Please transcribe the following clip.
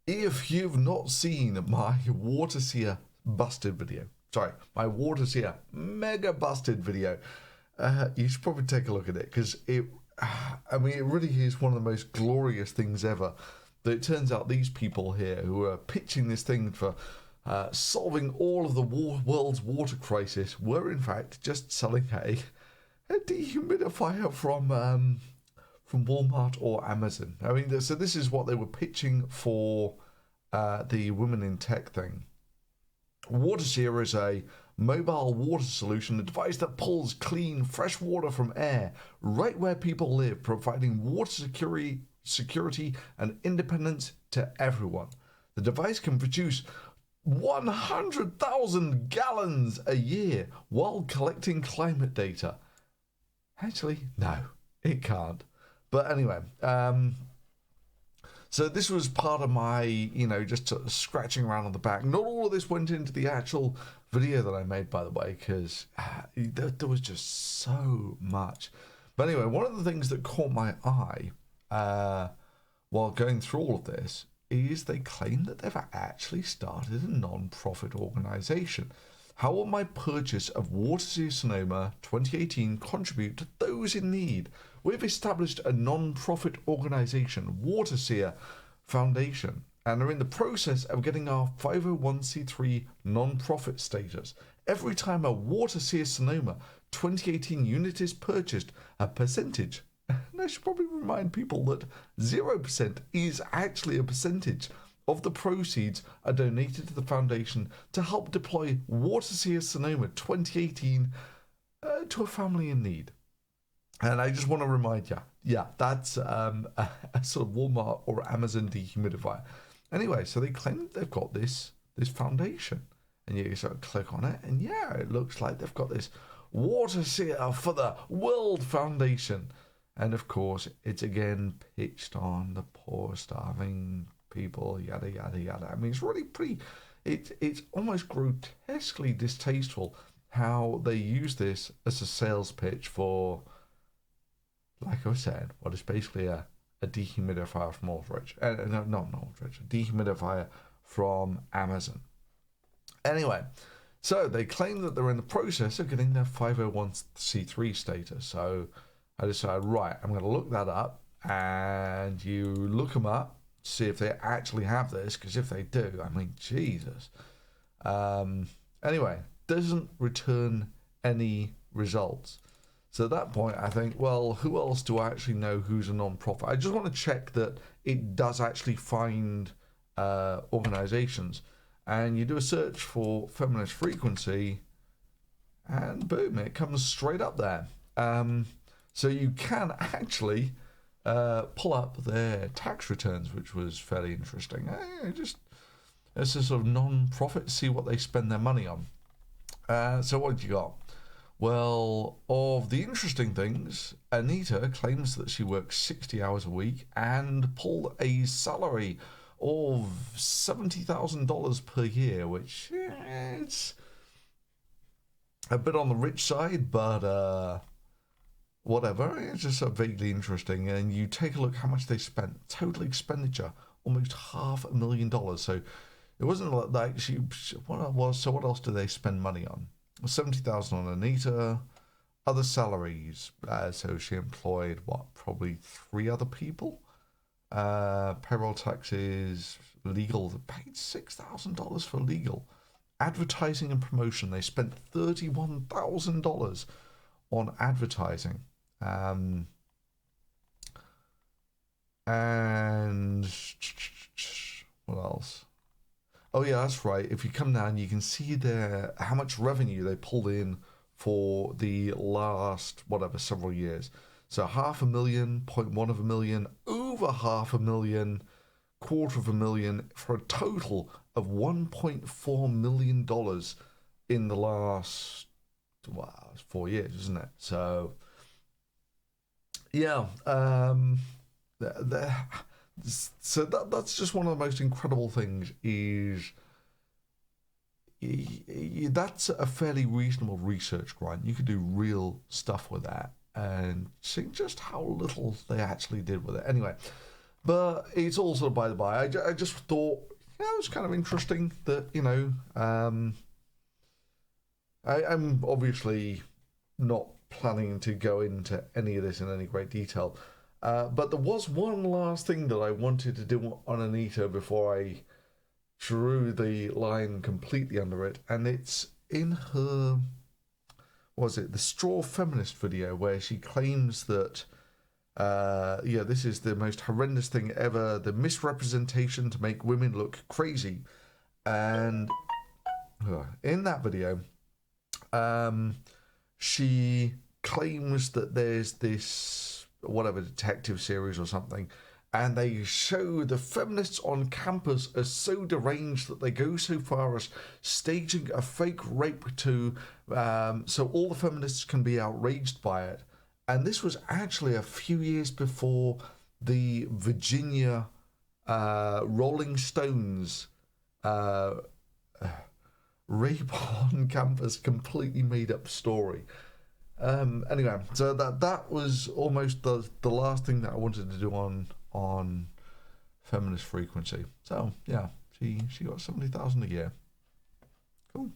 If you've not seen my water seer busted video, sorry, my water seer mega busted video, you should probably take a look at it, because I mean, it really is one of the most glorious things ever. That it turns out these people here who are pitching this thing for solving all of the world's water crisis were in fact just selling a dehumidifier from Walmart or Amazon. I mean, so this is what they were pitching for the Women in Tech thing. WaterSeer is a mobile water solution, a device that pulls clean, fresh water from air right where people live, providing water security and independence to everyone. The device can produce 100,000 gallons a year while collecting climate data. Actually, no, it can't. But anyway, so this was part of my, just sort of scratching around on the back. Not all of this went into the actual video that I made, by the way, because there was just so much. But anyway, one of the things that caught my eye while going through all of this is they claim that they've actually started a non-profit organization. How will my purchase of WaterSeer Sonoma 2018 contribute to those in need? We've established a non-profit organization, WaterSeer Foundation, and are in the process of getting our 501c3 non-profit status. Every time a WaterSeer Sonoma 2018 unit is purchased, a percentage, and I should probably remind people that 0% is actually a percentage of the proceeds, are donated to the foundation to help deploy WaterSeer Sonoma 2018 to a family in need. And I just want to remind you, yeah, that's a sort of Walmart or Amazon dehumidifier. Anyway, so they claim that they've got this foundation, and you sort of click on it, and yeah, it looks like they've got this WaterSeer for the World Foundation. And of course, it's again pitched on the poor, starving people, yada yada yada. I mean, it's really pretty. It's almost grotesquely distasteful how they use this as a sales pitch for, like I said, what is basically a dehumidifier from Aldrich. No, not Aldrich, a dehumidifier from Amazon. Anyway, so they claim that they're in the process of getting their 501c3 status. So I decided, right, I'm going to look that up, and you look them up, see if they actually have this, because if they do, I mean, Jesus. Anyway, doesn't return any results. So at that point, I think, well, who else do I actually know who's a non-profit? I just want to check that it does actually find organizations. And you do a search for Feminist Frequency, and boom, it comes straight up there. So you can actually pull up their tax returns, which was fairly interesting. Just as a sort of non-profit, see what they spend their money on. So what have you got? Well, of the interesting things, Anita claims that she works 60 hours a week and pulled a salary of $70,000 per year, which it's a bit on the rich side, but whatever. It's just vaguely interesting. And you take a look how much they spent. Total expenditure, almost $500,000. So it wasn't like she what it was. So what else do they spend money on? 70,000 on Anita. Other salaries. So she employed probably 3 other people. Payroll taxes, legal. They paid $6,000 for legal. Advertising and promotion. They spent $31,000 on advertising. And what else? Oh yeah, that's right. If you come down, you can see there how much revenue they pulled in for the last several years. So 500,000, 0.1 million, over 500,000, 250,000, for a total of $1.4 million in the last 4 years, isn't it? So yeah, so that's just one of the most incredible things. Is that's a fairly reasonable research grant. You could do real stuff with that, and see just how little they actually did with it. Anyway, But it's all sort of by the by. I just thought, yeah, it was kind of interesting that, you know, I'm obviously not planning to go into any of this in any great detail. But there was one last thing that I wanted to do on Anita before I drew the line completely under it. And it's in her, what was it, the Straw Feminist video, where she claims that, yeah, this is the most horrendous thing ever, the misrepresentation to make women look crazy. And in that video, she claims that there's this, whatever, detective series or something, and they show the feminists on campus as so deranged that they go so far as staging a fake rape to, so all the feminists can be outraged by it. And this was actually a few years before the Virginia Rolling Stones rape on campus completely made up story. Anyway, so that was almost the last thing that I wanted to do on Feminist Frequency. So yeah, she got 70,000 a year. Cool.